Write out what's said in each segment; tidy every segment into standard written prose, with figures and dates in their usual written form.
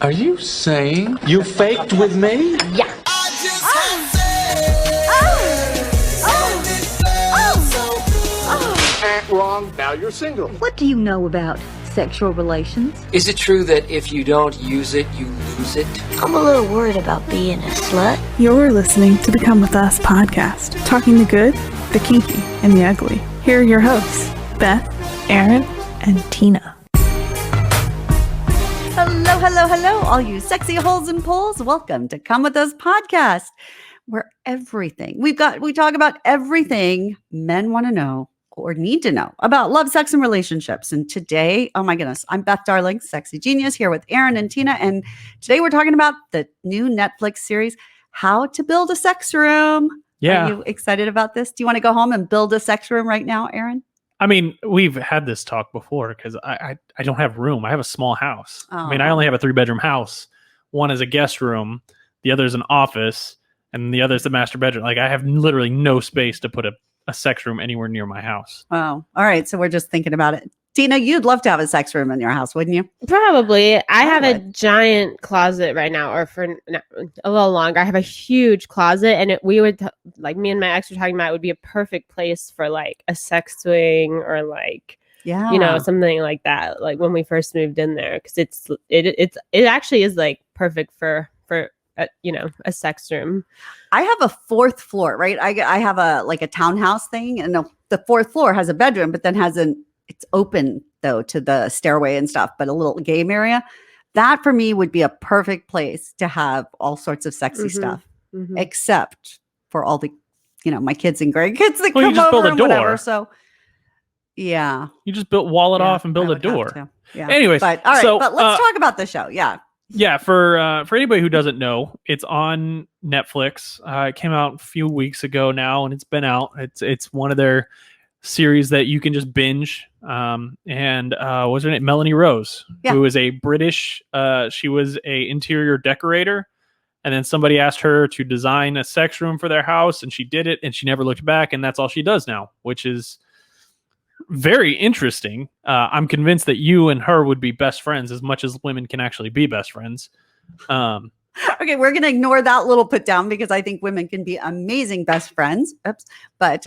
Are you saying you faked with me? Yeah. Wrong. Now you're single. What do you know about sexual relations? Is it true that if you don't use it, you lose it? I'm a little worried about being a slut. You're listening to the Come With Us podcast, talking the good, the kinky, and the ugly. Here are your hosts, Beth, Aaron, and Tina. Hello, all you sexy holes and poles. Welcome to Come With Us podcast, where we talk about everything men want to know or need to know about love, sex, and relationships. And today, oh my goodness, I'm Beth Darling, sexy genius, here with Aaron and Tina. And today we're talking about the new Netflix series, How to Build a Sex Room. Yeah. Are you excited about this? Do you want to go home and build a sex room right now, Aaron? I mean, we've had this talk before because I don't have room. I have a small house. Oh. I mean, I only have a 3-bedroom house. One is a guest room. The other is an office. And the other is the master bedroom. Like, I have literally no space to put a sex room anywhere near my house. Oh, all right. So we're just thinking about it. Tina, you'd love to have a sex room in your house, wouldn't you? Probably. I have a giant closet right now, or for a little longer. I have a huge closet, and me and my ex were talking about it would be a perfect place for like a sex swing or like, something like that. Like when we first moved in there, because it actually is like perfect for a sex room. I have a 4th floor, right? I have a townhouse thing, and the 4th floor has a bedroom, but then it's open though to the stairway and stuff, but a little game area. That for me would be a perfect place to have all sorts of sexy stuff, except for all the, my kids and grandkids that come over and whatever. So yeah, you just wall it off and build a door. Yeah. Anyways, but all right, but let's talk about the show. Yeah, for anybody who doesn't know, it's on Netflix. It came out a few weeks ago now, and it's been out. It's one of their series that you can just binge. What's her name? Melanie Rose, who is a British. She was a interior decorator, and then somebody asked her to design a sex room for their house, and she did it, and she never looked back, and that's all she does now, which is very interesting. I'm convinced that you and her would be best friends as much as women can actually be best friends. Okay, we're going to ignore that little put down because I think women can be amazing best friends. Oops. But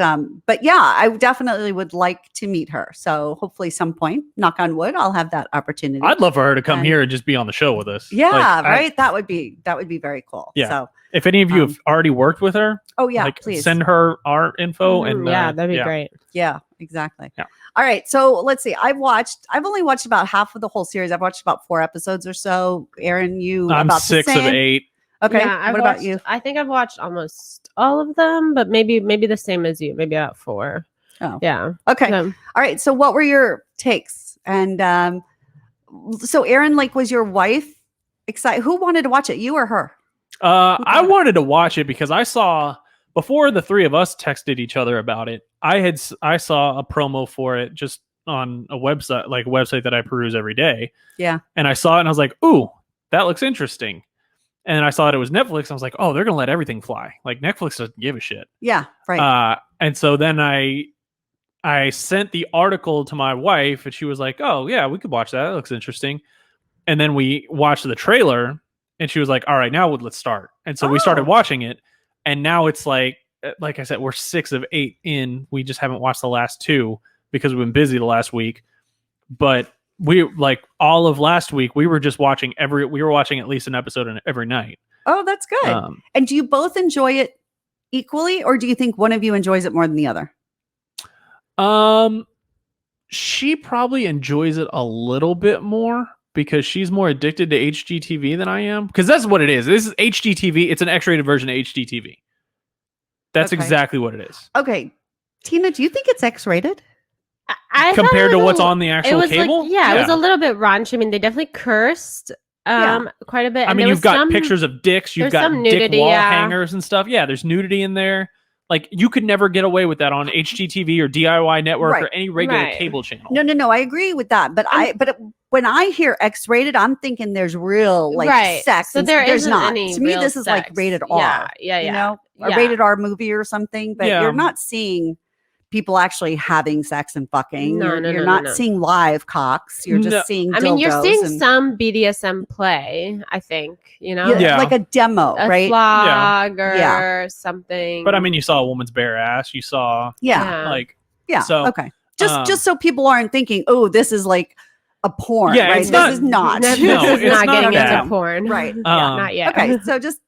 yeah, I definitely would like to meet her. So hopefully some point, knock on wood, I'll have that opportunity. I'd love for her to come here and just be on the show with us. Yeah, right? That would be very cool. Yeah. So if any of you have already worked with her, please send her our info. And that'd be great. Yeah, exactly. Yeah. All right. So let's see. I've only watched about half of the whole series. I've watched about 4 episodes or so. Aaron, I'm about 6 the same? of 8. Okay. Yeah, what about you? I think I've watched almost all of them, but maybe the same as you, maybe about 4. Oh, yeah. Okay. All right. So what were your takes? And so Aaron, was your wife excited? Who wanted to watch it? You or her? I wanted to watch it because I saw, before the 3 of us texted each other about it, I saw a promo for it just on a website that I peruse every day. Yeah. And I saw it and I was like, ooh, that looks interesting. And then I saw it was Netflix. I was like, oh, they're going to let everything fly. Like, Netflix doesn't give a shit. Yeah, right. And so then I sent the article to my wife, and she was like, oh, yeah, we could watch that. That looks interesting. And then we watched the trailer, and she was like, all right, now let's start. And so we started watching it. And now it's like I said, we're 6 of 8 in. We just haven't watched the last 2 because we've been busy the last week. But we all of last week, we were just watching we were watching at least an episode every night. Oh, that's good. And do you both enjoy it equally, or do you think one of you enjoys it more than the other? She probably enjoys it a little bit more because she's more addicted to HGTV than I am. Because that's what it is. This is HGTV. It's an X-rated version of HGTV. That's exactly what it is. Okay. Tina, do you think it's X-rated? Compared to what's on the actual cable? It was a little bit raunchy. I mean, they definitely cursed quite a bit. I mean, you've got pictures of dicks. You've got nudity, dick wall hangers and stuff. Yeah, there's nudity in there. Like, you could never get away with that on HGTV or DIY Network or any regular cable channel. No. I agree with that. But when I hear X-rated, I'm thinking there's real sex. So there's not. To me, this is like rated R. Yeah. A rated R movie or something. But you're not seeing people actually having sex and fucking. No, You're not seeing live cocks. You're No. just seeing I mean, you're dildos seeing and- some BDSM play, I think, Yeah. like a demo, a right? flog or Yeah. something. But I mean, you saw a woman's bare ass. You saw Yeah. like Yeah. so. Okay. Just so people aren't thinking, oh, this is like a porn. Yeah, right? it's This not- is not. Netflix No, is it's not not getting that. into porn. Right. Yeah, not yet. Okay. So just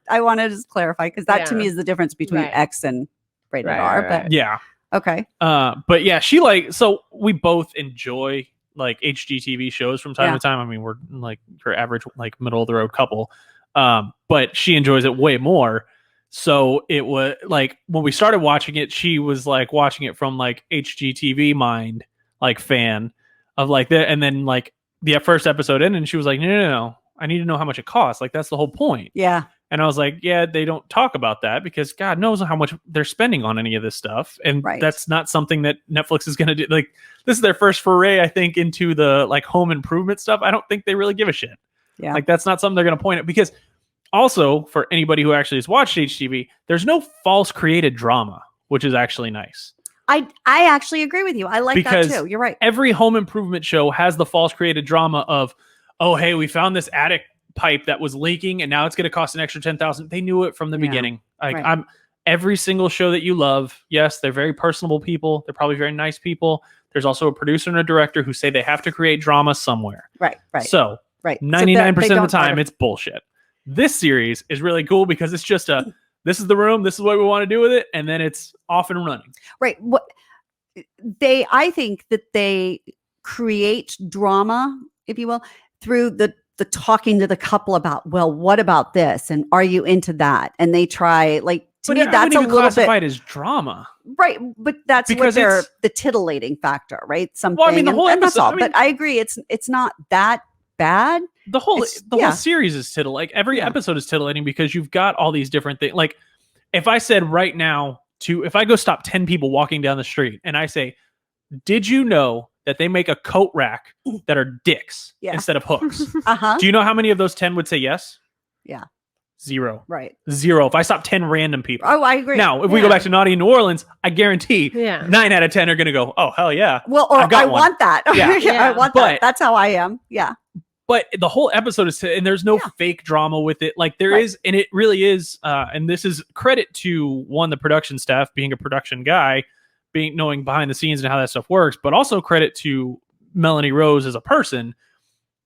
I want to just clarify because that to Yeah. me is the difference between Right. X and rated Right, R. right, But right. Yeah. okay. But yeah, she like so we both enjoy like HGTV shows from time Yeah. to time. I mean, we're like your average like middle of the road couple. But she enjoys it way more. So it was like when we started watching it, she was like watching it from like HGTV mind, like fan of like that. And then like the first episode in, and she was like, no, I need to know how much it costs. Like that's the whole point. Yeah. And I was like, yeah, they don't talk about that because God knows how much they're spending on any of this stuff. And Right. that's not something that Netflix is going to do. Like, this is their first foray, I think, into the like home improvement stuff. I don't think they really give a shit. Yeah. Like, that's not something they're going to point at because also for anybody who actually has watched HGTV, there's no false created drama, which is actually nice. I actually agree with you. I like Because that too. You're right. Every home improvement show has the false created drama of, oh, hey, we found this attic pipe that was leaking and now it's going to cost an extra $10,000. They knew it from the Yeah. beginning. Like Right. I'm every single show that you love. Yes, they're very personable people. They're probably very nice people. There's also a producer and a director who say they have to create drama somewhere. Right. Right. So right. So 99% they of the don't try time to- it's bullshit. This series is really cool because it's just this is the room, this is what we want to do with it, and then it's off and running. right. What I think that they create drama, if you will, through the talking to the couple about, well, what about this? And are you into that? And they try like to But me, I that's wouldn't a even little classify bit it as drama. right. But that's Because where they're it's- the titillating factor, right? Something. Well, I mean, the whole and that's episode- all. I mean- but I agree, it's not that bad. The whole yeah. series is tittle. Like every Yeah. episode is titillating because you've got all these different things. Like if I said right now if I go stop 10 people walking down the street and I say, did you know that they make a coat rack that are dicks Yeah. instead of hooks? Uh-huh. Do you know how many of those 10 would say yes? Yeah. Zero. Right. Zero. If I stop 10 random people. Oh, I agree. Now, if we go back to Naughty in New Orleans, I guarantee Yeah. 9 out of 10 are going to go, oh, hell yeah. Well, or I've got I one. want that. Yeah. Yeah. I want But- that. That's how I am. Yeah. But the whole episode is, and there's no Yeah. fake drama with it. Like there Right. is, and it really is. And this is credit to the production staff, being a production guy, knowing behind the scenes and how that stuff works, but also credit to Melanie Rose as a person.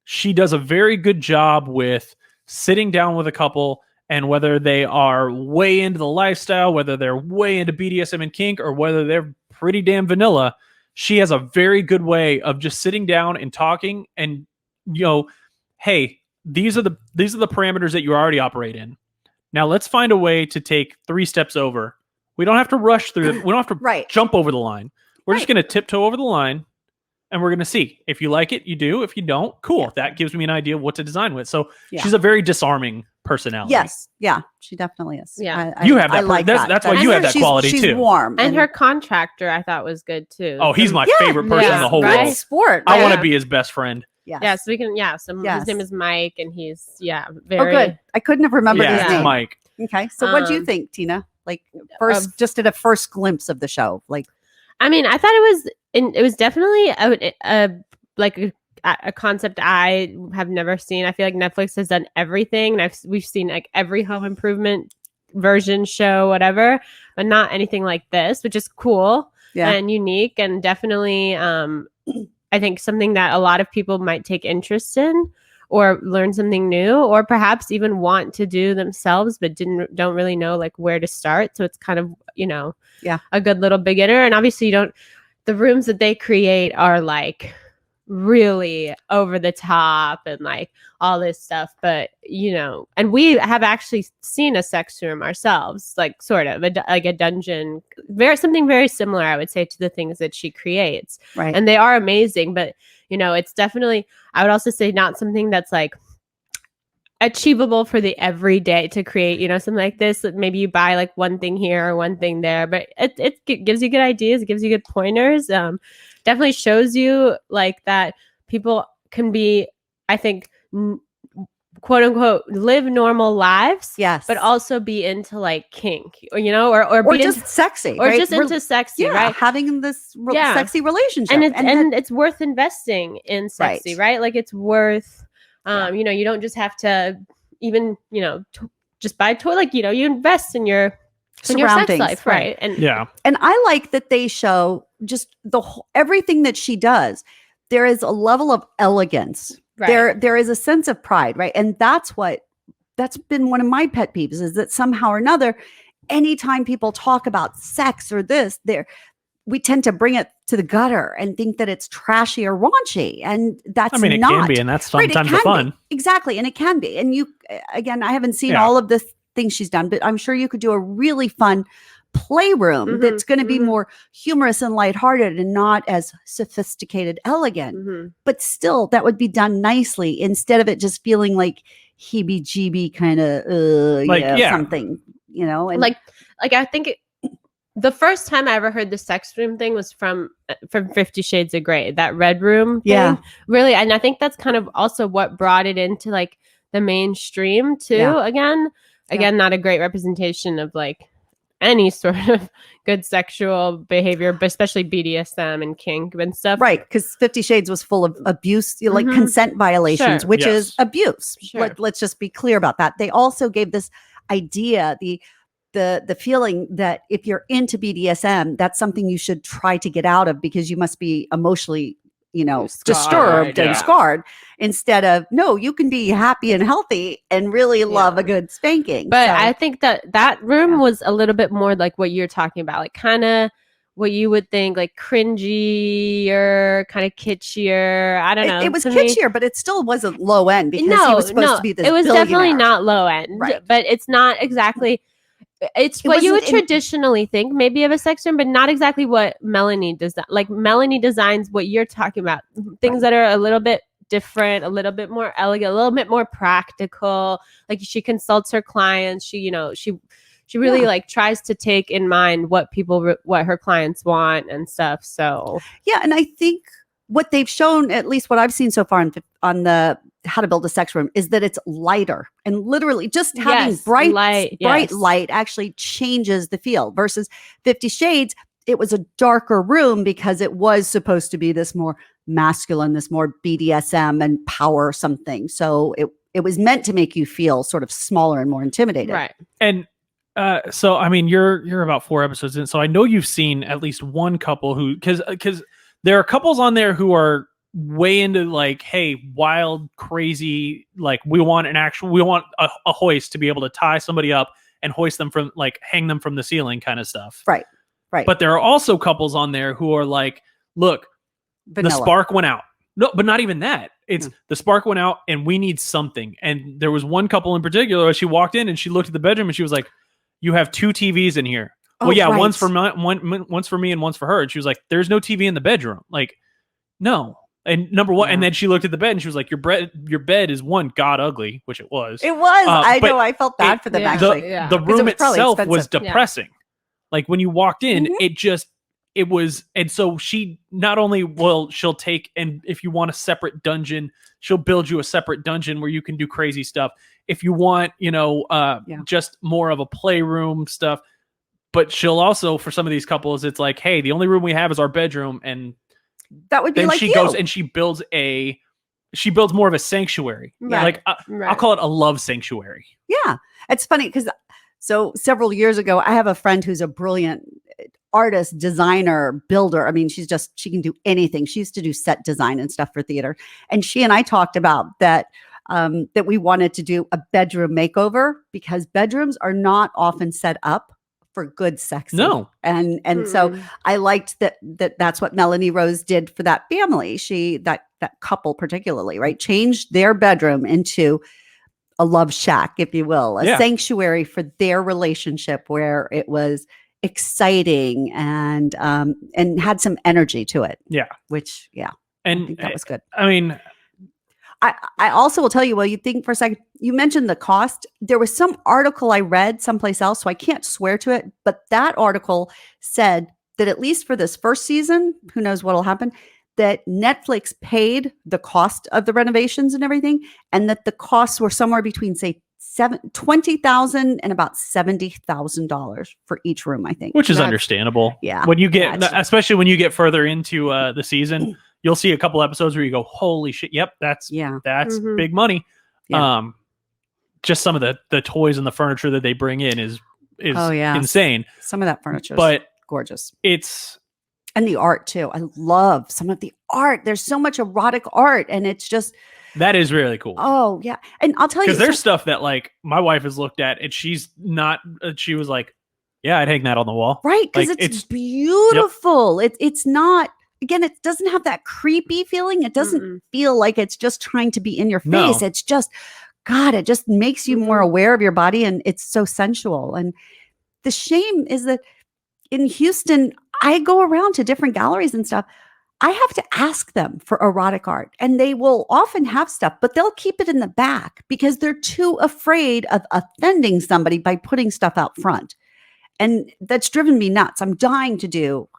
She does a very good job with sitting down with a couple, and whether they are way into the lifestyle, whether they're way into BDSM and kink, or whether they're pretty damn vanilla, she has a very good way of just sitting down and talking and, hey, these are the parameters that you already operate in. Now let's find a way to take 3 steps over. We don't have to rush through them. We don't have to Right. jump over the line. We're just Right. going to tiptoe over the line, and we're going to see. If you like it, you do. If you don't, cool. Yeah. That gives me an idea of what to design with. So Yeah. she's a very disarming personality. Yes. Yeah. She definitely is. Yeah. You have that I like that's- that. that's why you have that she's- quality, she's too. warm. And her contractor, I thought, was good too. Oh, he's my Yeah. favorite person in Yeah. the whole Right? world. sport. I want Yeah. to be his best friend. Yes. Yeah, so we can. Yeah, so Yes. his name is Mike, and he's Oh, very good. I couldn't have remembered Yeah, his name. Mike. Okay. So what do you Um, think, Tina? Like first, just at a first glimpse of the show. Like, I mean, I thought it was definitely a concept I have never seen. I feel like Netflix has done everything, and we've seen like every home improvement version, show, whatever, but not anything like this, which is cool yeah. and unique, and definitely I think something that a lot of people might take interest in or learn something new, or perhaps even want to do themselves but don't really know like where to start. So it's kind of Yeah. a good little beginner. And obviously the rooms that they create are like really over the top and like all this stuff, but and we have actually seen a sex room ourselves, like sort of like a dungeon, something very similar, I would say, to the things that she creates. Right. And they are amazing, but it's definitely, I would also say, not something that's like achievable for the everyday to create, something like this. Maybe you buy like one thing here or one thing there, but it gives you good ideas. It gives you good pointers. Definitely shows you like that people can be, I think, quote unquote live normal lives, Yes. but also be into like kink, or or or be just into, sexy, or right? just into sexy, yeah, right? having this Yeah. sexy relationship. And it's worth investing in sexy, right? Like it's worth, you don't just have to even, just buy a toy, like, you invest in your sex surroundings, life, right? And and I like that they show just everything that she does. There is a level of elegance. right. There is a sense of pride, right? And that's been one of my pet peeves, is that somehow or another, anytime people talk about sex or this, we tend to bring it to the gutter and think that it's trashy or raunchy. And that's it not. can be, and that's sometimes the fun. Exactly. And it can be. And again, I haven't seen Yeah. all of the things she's done, but I'm sure you could do a really fun playroom that's going to be more humorous and lighthearted and not as sophisticated, elegant. But still, that would be done nicely instead of it just feeling like heebie-jeebie kind of something, and like I think the first time I ever heard the sex room thing was from 50 Shades of Grey, that red room thing. Yeah. Really. And I think that's kind of also what brought it into like the mainstream too. Yeah. Again, not a great representation of like any sort of good sexual behavior, but especially BDSM and kink and stuff. right, because 50 Shades was full of abuse, like consent violations, Sure. which Yes. is abuse. Sure. Let's just be clear about that. They also gave this idea, the feeling that if you're into BDSM, that's something you should try to get out of because you must be emotionally, disturbed and yeah. scarred, instead of, no, you can be happy and healthy and really love a good spanking. But So, I think that room was a little bit more like what you're talking about, like kind of what you would think like cringier, kind of kitschier. I don't know. it was To me- kitschier, but it still wasn't low end because he was supposed to be this it was definitely billionaire. not low end, Right. but it's not exactly. It's It what you would wasn't in- traditionally think maybe of a sex room, but not exactly what Melanie does. Like Melanie designs what you're talking about, things that are a little bit different, a little bit more elegant, a little bit more practical. Like she consults her clients. She really like tries to take in mind what her clients want and stuff. So Yeah, and I think what they've shown, at least what I've seen so far on the How to Build a Sex Room, is that it's lighter, and literally just having Yes, bright light, bright yes. light actually changes the feel. Versus 50 Shades, it was a darker room because it was supposed to be this more masculine, this more BDSM and power something. So it was meant to make you feel sort of smaller and more intimidated. right. And so I mean, you're about 4 episodes in, so I know you've seen at least one couple who, because there are couples on there who are way into like, hey, wild, crazy, like we want a hoist to be able to tie somebody up and hoist them from, like, hang them from the ceiling kind of stuff. Right. But there are also couples on there who are like, look, Vanilla. the spark went out. No, but not even that. It's the spark went out and we need something. And there was one couple in particular, she walked in and she looked at the bedroom and she was like, you have 2 TVs in here. Oh, well, yeah, right. one's for one's for me and one's for her. And she was like, there's no TV in the bedroom. Like, no. And number one, and then she looked at the bed and she was like, your bed is one, god ugly, which it was. It was. I but know. I felt bad for them, yeah. actually. The Because it room was probably itself was expensive. depressing. Like when you walked in, it was, and so she not only she'll take, and if you want a separate dungeon, she'll build you a separate dungeon where you can do crazy stuff. If you want, just more of a playroom stuff, but she'll also, for some of these couples, it's like, hey, the only room we have is our bedroom, and That would be then like she you. goes and she builds more of a sanctuary. Right. Like Right. I'll call it a love sanctuary. Yeah. It's funny because so several years ago, I have a friend who's a brilliant artist, designer, builder. I mean, she can do anything. She used to do set design and stuff for theater. And she and I talked about that, that we wanted to do a bedroom makeover because bedrooms are not often set up for good sex. No. And so I liked that's what Melanie Rose did for that family. That couple particularly, right? Changed their bedroom into a love shack, if you will, a sanctuary for their relationship where it was exciting and had some energy to it. Yeah. Which, I And think that was good. I mean, I also will tell you, you think for a second, you mentioned the cost. There was some article I read someplace else, so I can't swear to it, but that article said that at least for this first season, who knows what'll happen, that Netflix paid the cost of the renovations and everything, and that the costs were somewhere between, say, $20,000 and about $70,000 for each room, I think. Which is That's- understandable. Yeah. When you get, Yeah, especially when you get further into the season, you'll see a couple episodes where you go, "Holy shit! Yep, that's Mhm. big money." Yeah. Just some of the toys and the furniture that they bring in is Oh, yeah. insane. Some of that furniture is But gorgeous. it's And the art too. I love some of the art. There's so much erotic art, and it's just, that is really cool. oh yeah. And I'll tell you, Because there's stuff that like my wife has looked at and she's not. She was like, "Yeah, I'd hang that on the wall." right, because like, it's beautiful. It's not, again, it doesn't have that creepy feeling. It doesn't Mm-mm. feel like it's just trying to be in your No. face. It's just, God, it just makes you more aware of your body, and it's so sensual. And the shame is that in Houston, I go around to different galleries and stuff. I have to ask them for erotic art, and they will often have stuff, but they'll keep it in the back because they're too afraid of offending somebody by putting stuff out front. And that's driven me nuts. I'm dying to do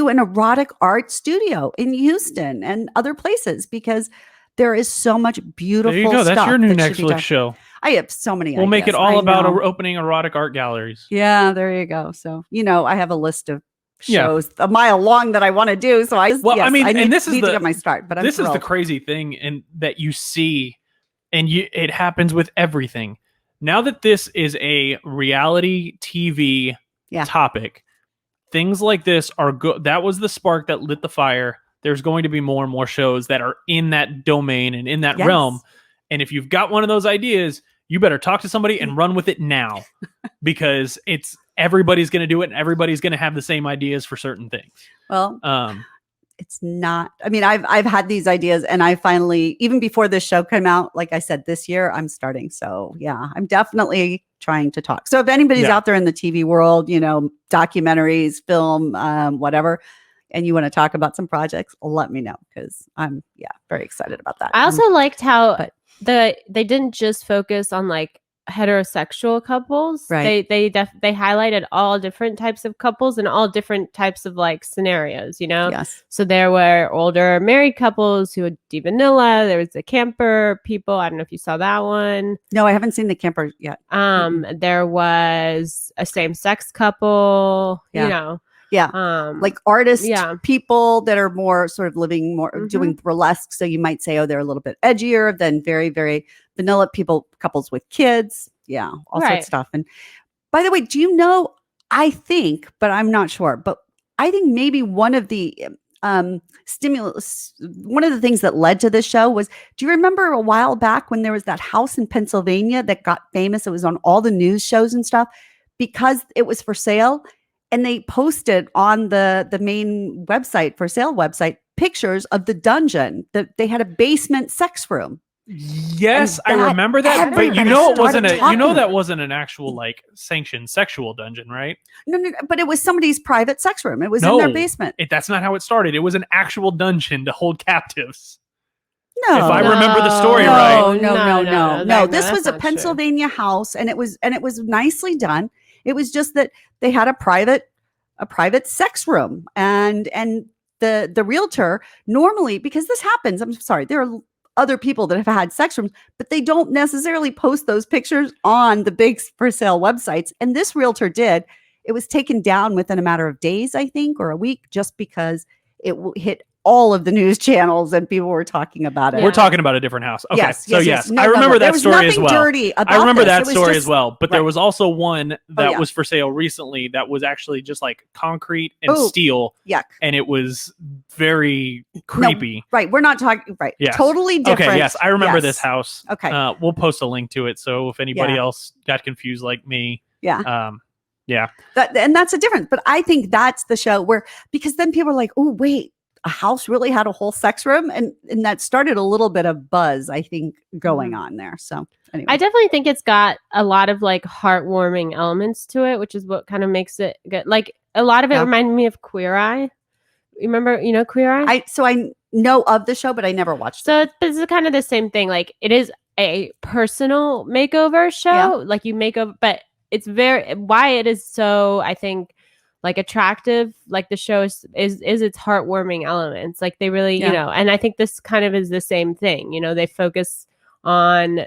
an erotic art studio in Houston and other places, because there is so much beautiful There you go. stuff. That's your new that should be Netflix done. show. I have so many We'll make it ideas. all I about know. opening erotic art galleries. Yeah, there you go. So, I have a list of Yeah. shows a mile long that I want to do. So I and this is need to the- get my start, but I'm This is the thrilled. crazy thing, and that you see, and it happens with everything. Now that this is a reality TV Yeah. topic, things like this are good. That was the spark that lit the fire. There's going to be more and more shows that are in that domain and in that Yes. realm. And if you've got one of those ideas, you better talk to somebody and run with it now, because everybody's going to do it, and everybody's going to have the same ideas for certain things. Well, Um, it's not, I mean, I've had these ideas, and I finally, even before this show came out, like I said, this year I'm starting. So yeah, I'm definitely trying to talk. So if anybody's Yeah. out there in the TV world, documentaries, film, whatever, and you want to talk about some projects, let me know, because I'm very excited about that. I also liked how but- they didn't just focus on like heterosexual couples. Right. They highlighted all different types of couples and all different types of like scenarios, Yes. So there were older married couples who would do vanilla. There was the camper people. I don't know if you saw that one. No, I haven't seen the camper yet. There was a same-sex couple, Yeah. Like artist Yeah. people that are more sort of living more doing burlesque. So you might say, oh, they're a little bit edgier than very, very vanilla people, couples with kids. Yeah. All sorts Right. of stuff. And by the way, do you know, I think, but I'm not sure, but I think maybe one of the one of the things that led to this show was, do you remember a while back when there was that house in Pennsylvania that got famous? It was on all the news shows and stuff because it was for sale. And they posted on the main website, for sale website, pictures of the dungeon. That they had a basement sex room. Yes, And I that remember that, but everybody it wasn't started that wasn't an actual like sanctioned sexual dungeon, right? No, but it was somebody's private sex room. It was in their basement. That's not how it started. It was an actual dungeon to hold captives. No, If I remember the story no, right. No. This that's was a not true. Pennsylvania house, and it was nicely done. It was just that they had a private sex room, and the realtor normally, because this happens, I'm sorry, there are other people that have had sex rooms, but they don't necessarily post those pictures on the big for sale websites. And this realtor did. It was taken down within a matter of days, I think, or a week, just because it hit all of the news channels and people were talking about it. We're talking about a different house. Okay. Yes. No, I remember there that was story as nothing well. dirty about I remember this. that It was story just- as well. But there right. was also one that yeah. was for sale recently that was actually just like concrete and Ooh, steel. yuck. And it was very creepy. Right. We're not talking, right. Yes. Totally different. Okay, yes. I remember Yes. this house. Okay. We'll post a link to it. So if anybody Yeah. else got confused like me. Yeah. Yeah. And that's a difference. But I think that's the show where, because then people are like, oh, wait, a house really had a whole sex room. And that started a little bit of buzz, I think, going on there. So anyway. I definitely think it's got a lot of like heartwarming elements to it, which is what kind of makes it good. Like a lot of it Yeah. reminded me of Queer Eye. You remember, Queer Eye? I know of the show, but I never watched it. So it's kind of the same thing. Like it is a personal makeover show. Yeah. Like you make over, but it's why it is so, I think, like attractive, like the show is its heartwarming elements. Like they really, you know, and I think this kind of is the same thing. You know, they focus on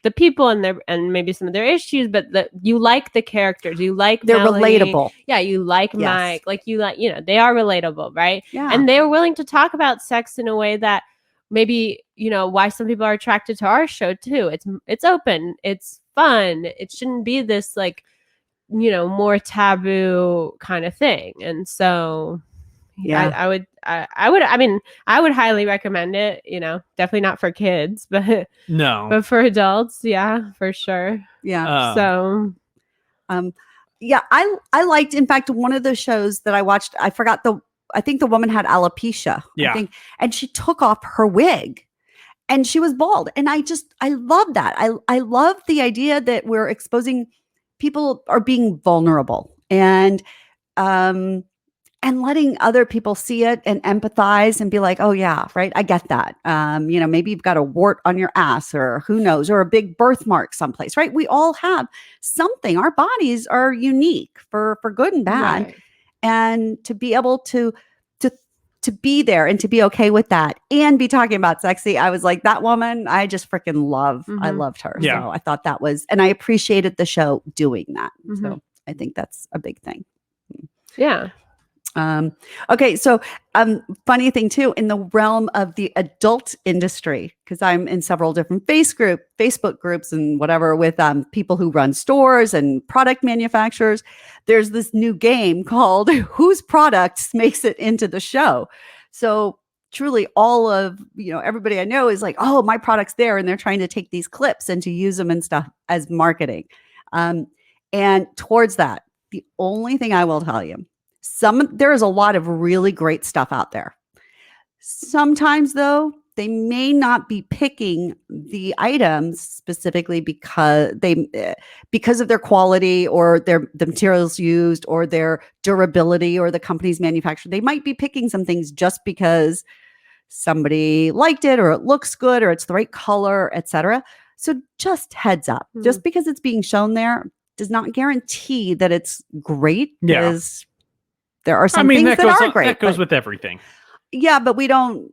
the people and maybe some of their issues, but you like the characters, you like they're Melanie. relatable. Yeah, you like Mike, like you like, you know, they are relatable, right? Yeah. And they're willing to talk about sex in a way that maybe, you know, why some people are attracted to our show too. It's open, it's fun. It shouldn't be this like, you know, more taboo kind of thing. And so I would highly recommend it, you know, definitely not for kids, but for adults. Yeah, for sure. Yeah. Yeah. I liked, in fact, one of the shows that I watched, I think the woman had alopecia. Yeah. I think, and she took off her wig and she was bald. And I love that. I love the idea that we're exposing people are being vulnerable and letting other people see it and empathize and be like, oh yeah, right. I get that. You know, maybe you've got a wart on your ass or who knows, or a big birthmark someplace, right? We all have something. Our bodies are unique for good and bad. Right. And to be able to be there and to be okay with that and be talking about sexy. I was like, that woman, I just freaking love. I loved her. Yeah. So I thought that was, and I appreciated the show doing that. Mm-hmm. So I think that's a big thing. Yeah. Okay. So, funny thing too, in the realm of the adult industry, because I'm in several different Facebook groups and whatever with, people who run stores and product manufacturers, there's this new game called Whose Products Makes It Into the Show. So truly all of, you know, everybody I know is like, oh, my product's there. And they're trying to take these clips and to use them and stuff as marketing. And towards that, the only thing I will tell you, there is a lot of really great stuff out there. Sometimes though, they may not be picking the items specifically because of their quality or the materials used or their durability or the company's manufacturer. They might be picking some things just because somebody liked it or it looks good or it's the right color, etc. So just heads up, just because it's being shown there does not guarantee that it's great. Yeah. Because there are some things that are great. That goes with everything. Yeah, but we don't,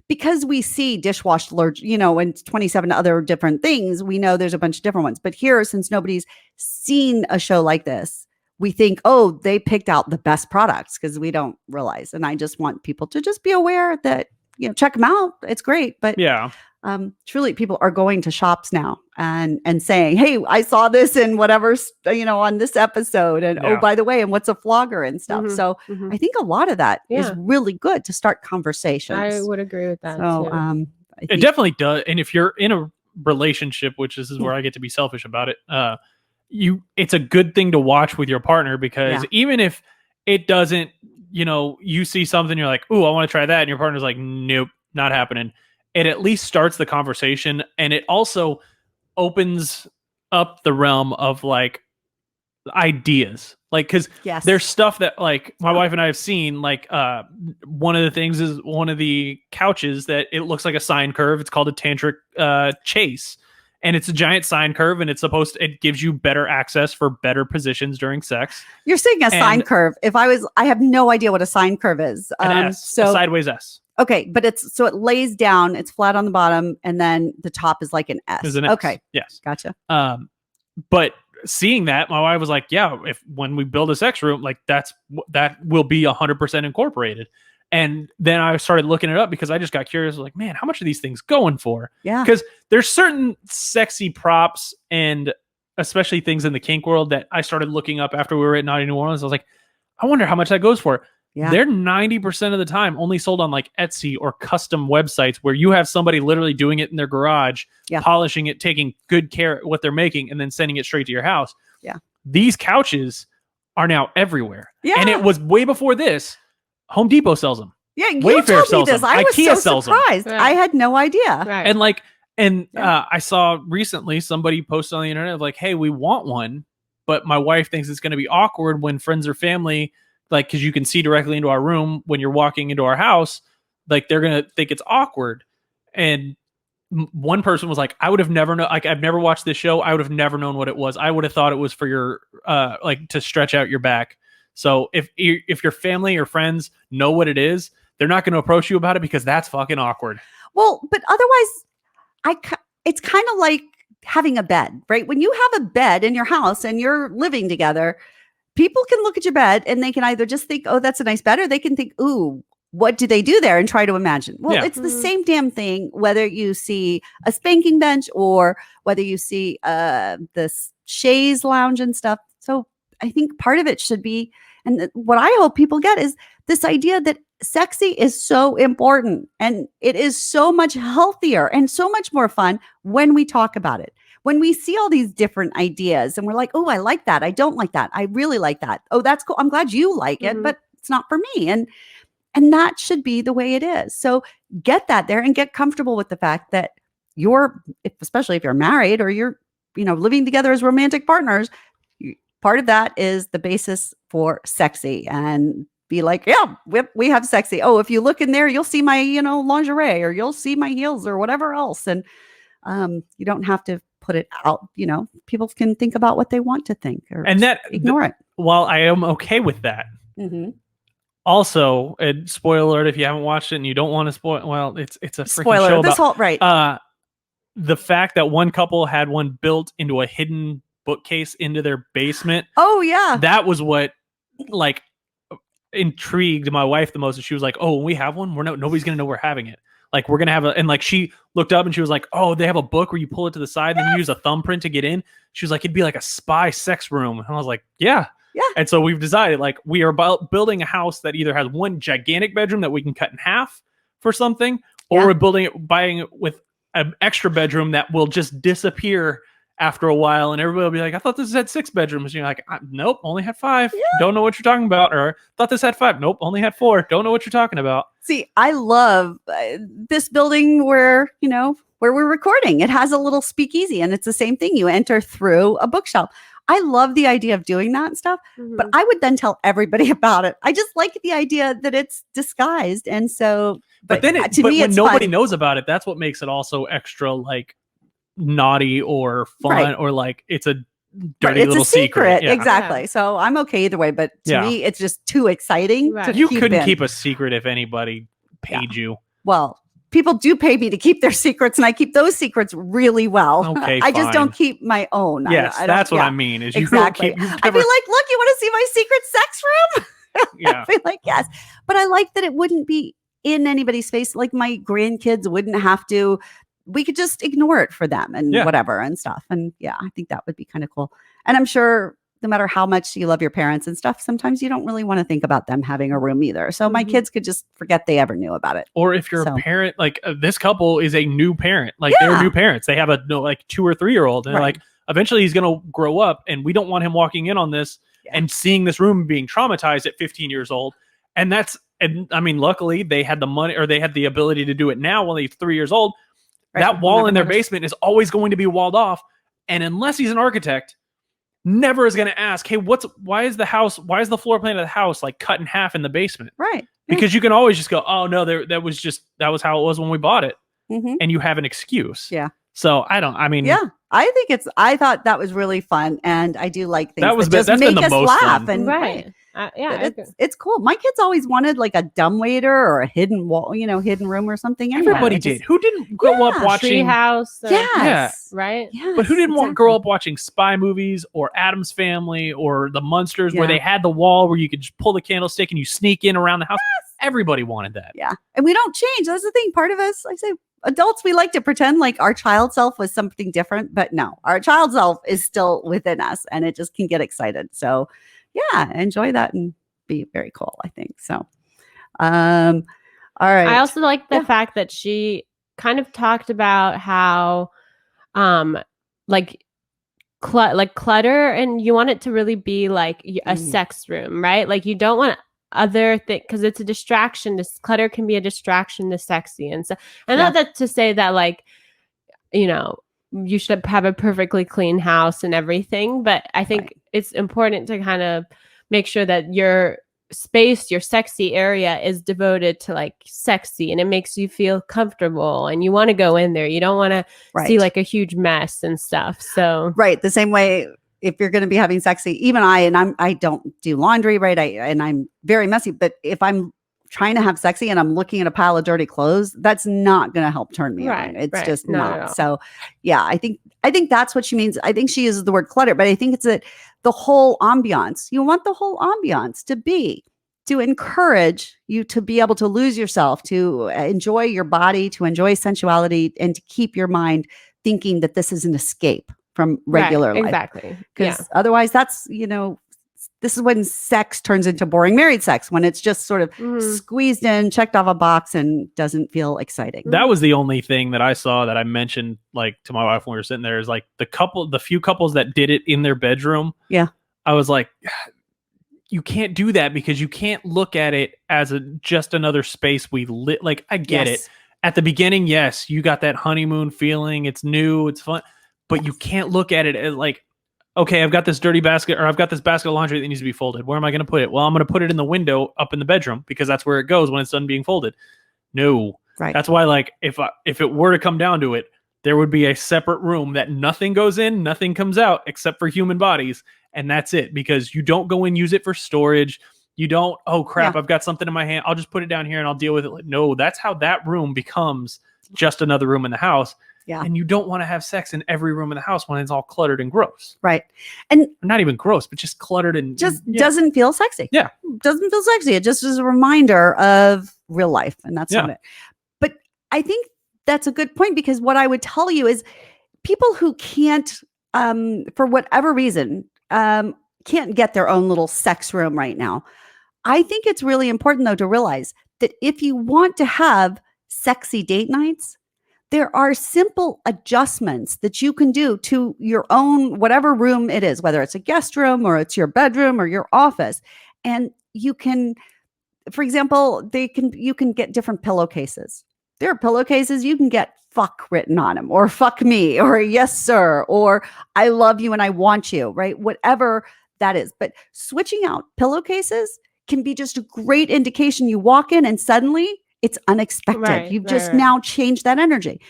because we see dishwashed, you know, and 27 other different things, we know there's a bunch of different ones. But here, since nobody's seen a show like this, we think, oh, they picked out the best products because we don't realize. And I just want people to just be aware that, you know, check them out. It's great. But yeah. Truly, people are going to shops now and saying, hey, I saw this in whatever, you know, on this episode. And oh, by the way, and what's a flogger and stuff. So I think a lot of that is really good to start conversations. I would agree with that. So too. It definitely does. And if you're in a relationship, which this is where I get to be selfish about it, it's a good thing to watch with your partner because even if it doesn't, you know, you see something, you're like, ooh, I want to try that. And your partner's like, nope, not happening. It at least starts the conversation, and it also opens up the realm of like ideas, like because there's stuff that like my wife and I have seen. Like one of the things is one of the couches that it looks like a sine curve. It's called a tantric chase, and it's a giant sine curve, and it gives you better access for better positions during sex. You're saying a sine curve. I have no idea what a sine curve is. A sideways S. Okay, but it lays down, it's flat on the bottom, and then the top is like an S. Is an S. Okay. Yes. Gotcha. But seeing that, my wife was like, yeah, when we build a sex room, like that will be 100% incorporated. And then I started looking it up because I just got curious, like, man, how much are these things going for? Yeah. Because there's certain sexy props and especially things in the kink world that I started looking up after we were at Naughty New Orleans. I was like, I wonder how much that goes for. Yeah. They're 90% of the time only sold on like Etsy or custom websites where you have somebody literally doing it in their garage, polishing it, taking good care of what they're making, and then sending it straight to your house. Yeah. These couches are now everywhere. Yeah. And it was way before this. Home Depot sells them. Yeah. Wayfair sells this. them. I was IKEA so sells surprised. them. I had no idea. Right. I saw recently somebody posted on the internet of like, hey, we want one, but my wife thinks it's going to be awkward when friends or family, like, because you can see directly into our room when you're walking into our house, like they're going to think it's awkward. And one person was like, I would have never known, like, I've never watched this show. I would have never known what it was. I would have thought it was for your, like, to stretch out your back. So if your family or friends know what it is, they're not going to approach you about it because that's fucking awkward. Well, but otherwise, it's kind of like having a bed, right? When you have a bed in your house and you're living together, people can look at your bed and they can either just think, oh, that's a nice bed, or they can think, ooh, what do they do there, and try to imagine. Well, Yeah. it's the same damn thing, whether you see a spanking bench or whether you see this chaise lounge and stuff. So I think part of it should be, and what I hope people get is this idea that sexy is so important and it is so much healthier and so much more fun when we talk about it. When we see all these different ideas and we're like, oh, I like that. I don't like that. I really like that. Oh, that's cool. I'm glad you like it, but it's not for me. And that should be the way it is. So get that there and get comfortable with the fact that especially if you're married or you're, living together as romantic partners, part of that is the basis for sexy, and be like, yeah, we have sexy. Oh, if you look in there, you'll see my, lingerie, or you'll see my heels or whatever else. And you don't have to put it out. People can think about what they want to think, and that ignore it. While I am okay with that. Mm-hmm. Also, spoiler alert, if you haven't watched it and you don't want to spoil, well, it's a freaking spoiler. show This about, whole right. The fact that one couple had one built into a hidden bookcase into their basement. Oh yeah, that was what intrigued my wife the most. And she was like, "Oh, when we have one, nobody's gonna know we're having it. Like we're gonna have and she looked up and she was like, "Oh, they have a book where you pull it to the side and then you use a thumbprint to get in." She was like, "It'd be like a spy sex room." And I was like, "Yeah." Yeah. And so we've decided we are building a house that either has one gigantic bedroom that we can cut in half for something, or we're buying it with an extra bedroom that will just disappear after a while. And everybody will be like, "I thought this had 6 bedrooms." And you're like, "Nope, only had 5. Yeah. Don't know what you're talking about." Or "Thought this had 5. Nope, only had 4. Don't know what you're talking about." See, I love this building where we're recording. It has a little speakeasy and it's the same thing. You enter through a bookshelf. I love the idea of doing that and stuff, but I would then tell everybody about it. I just like the idea that it's disguised. And so, but then when nobody knows about it, that's what makes it also extra naughty or fun, or it's a dirty little secret. Yeah. Exactly. Yeah. So I'm okay either way, but to me, it's just too exciting. Right. You couldn't keep a secret if anybody paid you. Well, people do pay me to keep their secrets, and I keep those secrets really well. Okay, I just don't keep my own. Yes, that's what I mean. Is exactly. You don't keep, I'd be like, "Look, you want to see my secret sex room?" Yeah. I'd be like, "Yes," but I like that it wouldn't be in anybody's face. Like my grandkids wouldn't have to. We could just ignore it for them and whatever and stuff. And I think that would be kind of cool. And I'm sure no matter how much you love your parents and stuff, sometimes you don't really want to think about them having a room either. So my kids could just forget they ever knew about it. Or if you're a parent, this couple is a new parent, they're new parents. They have a 2 or 3 year old, and eventually he's going to grow up, and we don't want him walking in on this and seeing this room being traumatized at 15 years old. And I mean, luckily they had the money, or they had the ability to do it now when he's 3 years old. Right. That wall in their basement is always going to be walled off. And unless he's an architect, never is going to ask, "Hey, why is the floor plan of the house cut in half in the basement?" Right. Because you can always just go, "Oh no, that was how it was when we bought it." Mm-hmm. And you have an excuse. Yeah. So I thought that was really fun. And I do like things that's just make us laugh. Fun. And it's cool. My kids always wanted a dumbwaiter or a hidden wall, hidden room or something. Everybody did. Who didn't grow up watching Treehouse? Yes. Right. Yes, but who didn't grow up watching spy movies or Addams Family or The Munsters, where they had the wall where you could just pull the candlestick and you sneak in around the house? Yes. Everybody wanted that. Yeah. And we don't change. That's the thing. Part of us, I say, adults, we like to pretend like our child self was something different, but no, our child self is still within us, and it just can get excited. So enjoy that and be very cool, I think. So, all right. I also like the fact that she kind of talked about how, clutter, and you want it to really be a sex room, right? You don't want other thing, because it's a distraction. This clutter can be a distraction to sexy, and so, and not that to say that you should have a perfectly clean house and everything, but I think it's important to kind of make sure that your space, your sexy area, is devoted to sexy, and it makes you feel comfortable, and you want to go in there. You don't want to see a huge mess and stuff. So the same way if you're going to be having sexy, even I don't do laundry, right? And I'm very messy, but if I'm trying to have sexy and I'm looking at a pile of dirty clothes, that's not going to help turn me on. It's just not. So yeah, I think that's what she means. I think she uses the word clutter, but I think it's that the whole ambiance, you want the whole ambiance to encourage you to be able to lose yourself, to enjoy your body, to enjoy sensuality, and to keep your mind thinking that this is an escape from regular life. Exactly. Because otherwise that's, this is when sex turns into boring married sex, when it's just sort of squeezed in, checked off a box, and doesn't feel exciting. That was the only thing that I saw that I mentioned like to my wife when we were sitting there, is like the few couples that did it in their bedroom. Yeah. I was like, you can't do that because you can't look at it as just another space we lit. Like, I get it. At the beginning, yes, you got that honeymoon feeling. It's new, it's fun, but you can't look at it as like, okay, I've got this dirty basket, or I've got this basket of laundry that needs to be folded. Where am I going to put it? Well, I'm going to put it in the window up in the bedroom because that's where it goes when it's done being folded. No, right. That's why, like, if it were to come down to it, there would be a separate room that nothing goes in, nothing comes out except for human bodies. And that's it, because you don't go and use it for storage. You don't, oh crap, I've got something in my hand, I'll just put it down here and I'll deal with it. Like, no, that's how that room becomes just another room in the house. Yeah. And you don't want to have sex in every room in the house when it's all cluttered and gross. Right. And not even gross, but just cluttered and doesn't feel sexy. Yeah. Doesn't feel sexy. It just is a reminder of real life. And that's not it. But I think that's a good point, because what I would tell you is people who can't, for whatever reason, can't get their own little sex room right now. I think it's really important, though, to realize that if you want to have sexy date nights, there are simple adjustments that you can do to your own, whatever room it is, whether it's a guest room or it's your bedroom or your office. And you can, for example, you can get different pillowcases. There are pillowcases you can get fuck written on them, or fuck me, or yes, sir, or I love you and I want you, right? Whatever that is. But switching out pillowcases can be just a great indication. You walk in and suddenly it's unexpected. You've just now changed that energy.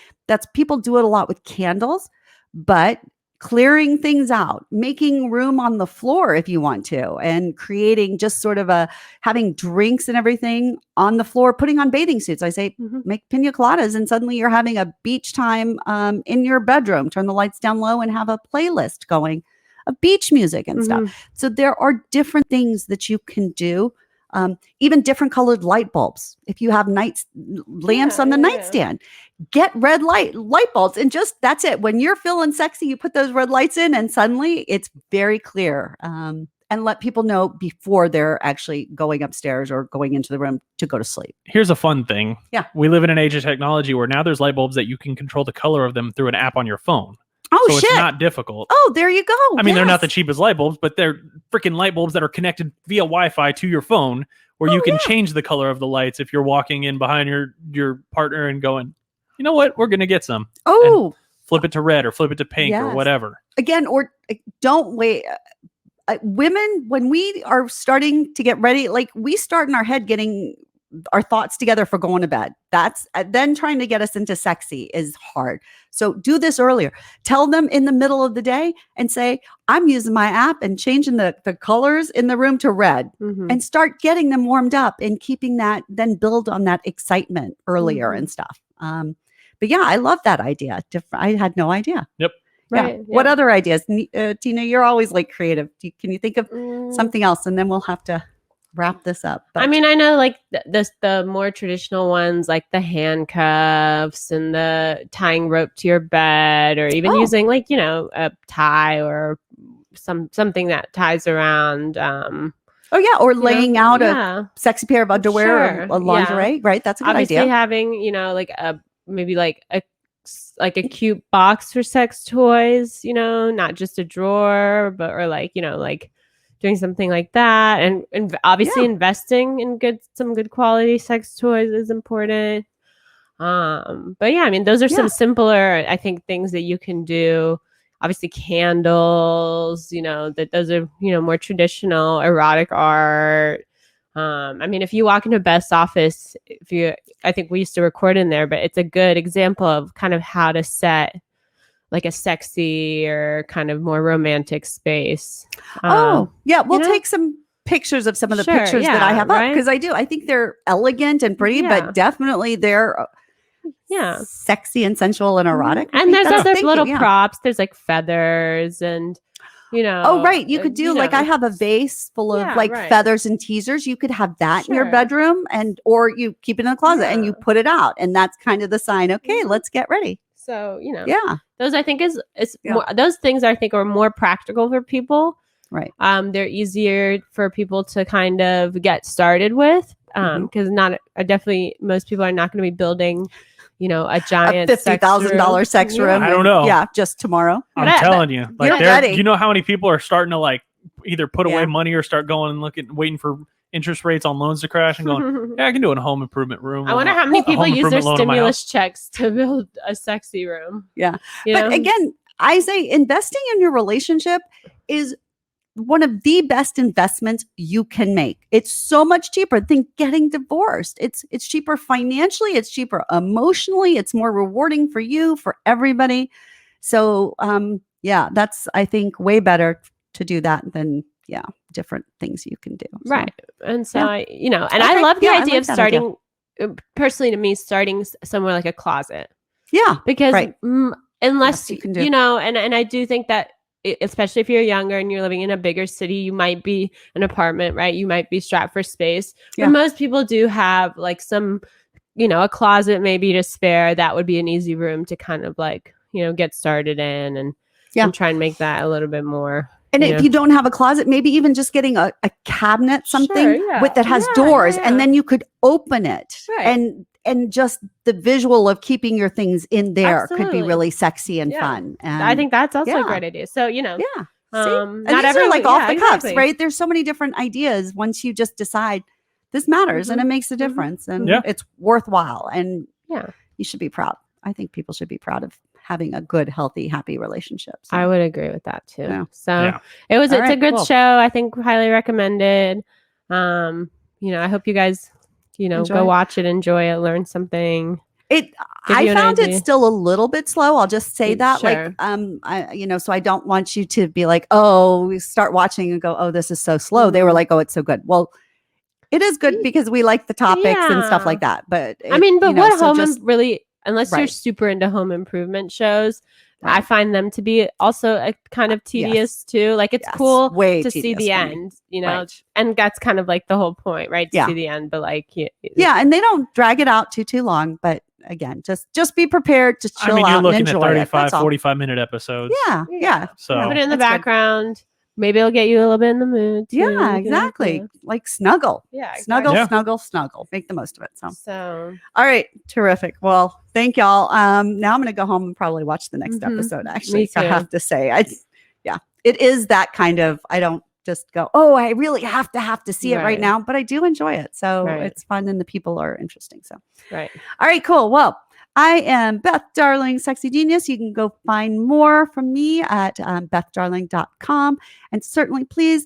People do it a lot with candles, but clearing things out, making room on the floor if you want to, and creating just sort of having drinks and everything on the floor, putting on bathing suits. I say, make pina coladas, and suddenly you're having a beach time in your bedroom. Turn the lights down low and have a playlist going of beach music and stuff. So there are different things that you can do. Even different colored light bulbs. If you have lamps on the nightstand, get red light bulbs, and just, that's it. When you're feeling sexy, you put those red lights in and suddenly it's very clear. And let people know before they're actually going upstairs or going into the room to go to sleep. Here's a fun thing. Yeah. We live in an age of technology where now there's light bulbs that you can control the color of them through an app on your phone. Oh, so shit. It's not difficult. Oh, there you go. I mean, they're not the cheapest light bulbs, but they're freaking light bulbs that are connected via Wi-Fi to your phone, where you can change the color of the lights if you're walking in behind your partner and going, you know what, we're going to get some. Oh. Flip it to red or flip it to pink or whatever. Again, or don't wait. Women, when we are starting to get ready, like we start in our head getting our thoughts together for going to bed. That's then trying to get us into sexy is hard. So do this earlier. Tell them in the middle of the day and say, I'm using my app and changing the colors in the room to red, and start getting them warmed up and keeping that, then build on that excitement earlier and stuff. But yeah, I love that idea. I had no idea. Yep. Right. Yeah. What other ideas? Tina, you're always like creative. Can you think of something else? And then we'll have to wrap this up. But. I mean, I know like the more traditional ones, like the handcuffs and the tying rope to your bed, or even using like, a tie or something that ties around. Or laying out a sexy pair of underwear or a lingerie. Right. That's a good idea. Obviously having, like maybe like a cute box for sex toys, not just a drawer, or like doing something like that, and obviously investing in some good quality sex toys is important. But yeah, I mean, those are some simpler, I think, things that you can do. Obviously candles, that those are, more traditional erotic art. I mean, if you walk into Beth's office, I think we used to record in there, but it's a good example of kind of how to set like a sexy or kind of more romantic space. We'll you know? take some pictures of some of the Sure, pictures that I yeah, have up right? because I think they're elegant and pretty, Yeah. but definitely they're sexy and sensual and erotic. I And think there's that's other thinking, little yeah. props. There's like feathers and, Oh, right. You could do like I have a vase full of Yeah, like right. feathers and teasers. You could have that in your Sure. bedroom or you keep it in the closet and you put it out. And that's kind of the sign. Okay, let's get ready. So, Yeah. those I think is Yeah. more, those things I think are more practical for people. Right. They're easier for people to kind of get started with. Because definitely most people are not going to be building, a giant A $50,000 sex room. I don't know. Yeah, just tomorrow. I'm telling you, like, You're ready. you know how many people are starting to like either put away Yeah. money or start going and waiting for interest rates on loans to crash and going, yeah, I can do it in a home improvement room. I wonder how many a people home use their improvement loan on my house. stimulus checks to build a sexy room. Yeah. You But know? again, I say investing in your relationship is one of the best investments you can make. It's so much cheaper than getting divorced. It's cheaper financially, it's cheaper emotionally, it's more rewarding for you, for everybody. So that's I think way better to do that than different things you can do. So. Right. And so I Okay. love the Yeah, I idea like of that starting personally to me starting somewhere like a closet. Yeah. Because right. unless Yes, you can do. and I do think that especially if you're younger and you're living in a bigger city, you might be an apartment, right? You might be strapped for space. Yeah. But most people do have like some, a closet maybe to spare. That would be an easy room to kind of like, get started in and try and make that a little bit more. And if you don't have a closet, maybe even just getting a cabinet, something that has doors, and then you could open it. Right. And just the visual of keeping your things in there could be Absolutely. really sexy and Yeah. fun. And I think that's also a great idea. So, yeah. See? And And these are like off the cuffs, exactly. right? There's so many different ideas once you just decide this matters and it makes a difference and it's worthwhile. And you should be proud. I think people should be proud of having a good, healthy, happy relationship. So. I would agree with that too. Yeah. So it's a good show. I think highly recommended. I hope you guys, Enjoy go it. watch it, enjoy it, learn something. I found it still a little bit slow. I'll just say that. Sure. Like, so I don't want you to be like, oh, we start watching and go, oh, this is so slow. They were like, oh, it's so good. Well, it is good because we like the topics and stuff like that. But what so home really, unless you're Right. super into home improvement shows, I find them to be also a kind of tedious too. Like it's cool way to see tedious the for me. end, Right. and that's kind of like the whole point, right? To see the end, but like, yeah, and they don't drag it out too long. But again, just be prepared to chill you're out and looking at enjoy 35, it. 45-minute episodes. Yeah. So put it in the That's good. background. Maybe it'll get you a little bit in the mood. Too, Yeah, exactly. Like snuggle. Yeah, Snuggle, exactly. snuggle. Make the most of it. So All right, terrific. Well, thank y'all. Now I'm going to go home and probably watch the next episode. Actually, Me I too. have to say, it is that kind of. I don't just go, oh, I really have to see it right Right. now, but I do enjoy it. So Right. it's fun and the people are interesting. So, right. all right, cool. Well, I am Beth Darling, Sexy Genius. You can go find more from me at BethDarling.com, and certainly, please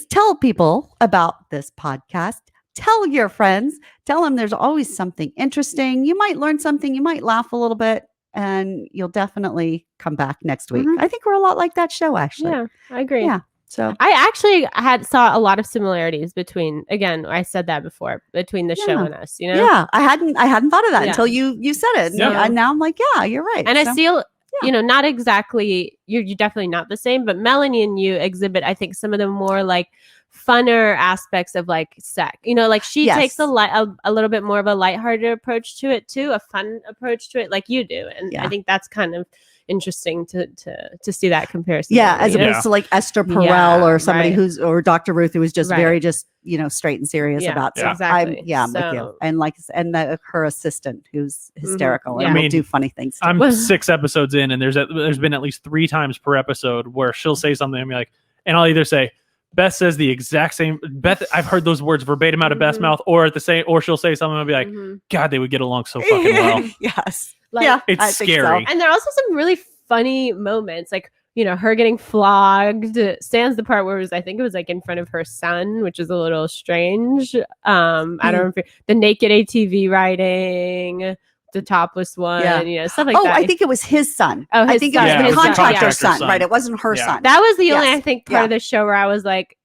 tell people about this podcast. Tell your friends. Tell them there's always something interesting. You might learn something. You might laugh a little bit, and you'll definitely come back next week. Mhm. I think we're a lot like that show, actually. Yeah, I agree. Yeah. So I actually saw a lot of similarities between. Again, I said that before between the show Yeah. and us. You know. yeah, I hadn't thought of that Yeah. until you said it. Yeah. And now I'm like, yeah, you're right. And So, I feel, not exactly. You're definitely not the same, but Melanie and you exhibit, I think, some of the more like funner aspects of like sex. Like she Yes. takes a little bit more of a lighthearted approach to it too, a fun approach to it, like you do, and Yeah. I think that's kind of interesting to see that comparison. yeah, as you know? opposed to like Esther Perel Yeah, or somebody right. or Dr. Ruth, who was just Right. very straight and serious Yeah, about stuff. exactly. I'm with you. And her assistant who's hysterical Yeah. and I will mean, do funny things. Too. I'm 6 episodes in, and there's been at least 3 times per episode where she'll say something and be like, and I'll either say, Beth says the exact same. Beth, I've heard those words verbatim out of Beth's mouth, or she'll say something and I'll be like, Mhm. God, they would get along so fucking well. Yes. Like, yeah. It's I think so. scary. And there are also some really funny moments, like her getting flogged. Sans the part where I think it was like in front of her son, which is a little strange. I don't know if the naked ATV riding, the topless one, Yeah. stuff like that. I think it was his son. Oh, I his think son. it Yeah, was it the was the contractor's contractor's son, son. right? It wasn't her Yeah. son. that was the only, Yes. I think, part of the show where I was like,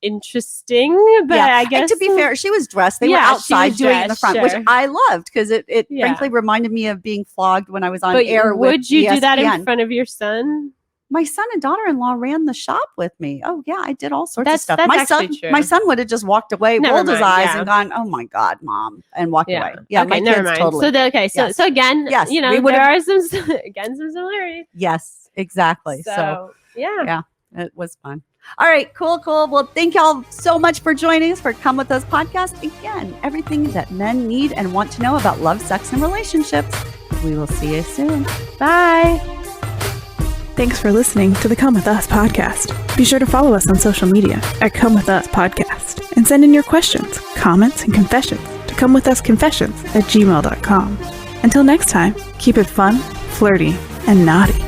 interesting, but Yeah. I guess And to be fair, she was dressed. They were Yeah, she outside was doing it in the dressed, front, which sure. I loved because it Yeah. frankly reminded me of being flogged when I was on but air. would with you do that in ESPN. front of your son? My son and daughter-in-law ran the shop with me. Oh yeah, I did all sorts of That's- stuff. that's My son, actually true. my son would have just walked away, Never rolled his mind, eyes, yeah. and gone, "Oh my God, Mom," and walked away. Yeah, Okay, my never kids mind. totally. So Yes. so again, Yes, we there would've- are some similarities. Yes, exactly. So yeah. it was fun. All right, cool. Well, thank y'all so much for joining us for Come With Us podcast. Again, everything that men need and want to know about love, sex, and relationships. We will see you soon. Bye. Thanks for listening to the Come With Us podcast. Be sure to follow us on social media at Come With Us Podcast and send in your questions, comments, and confessions to comewithusconfessions@gmail.com. Until next time, keep it fun, flirty, and naughty.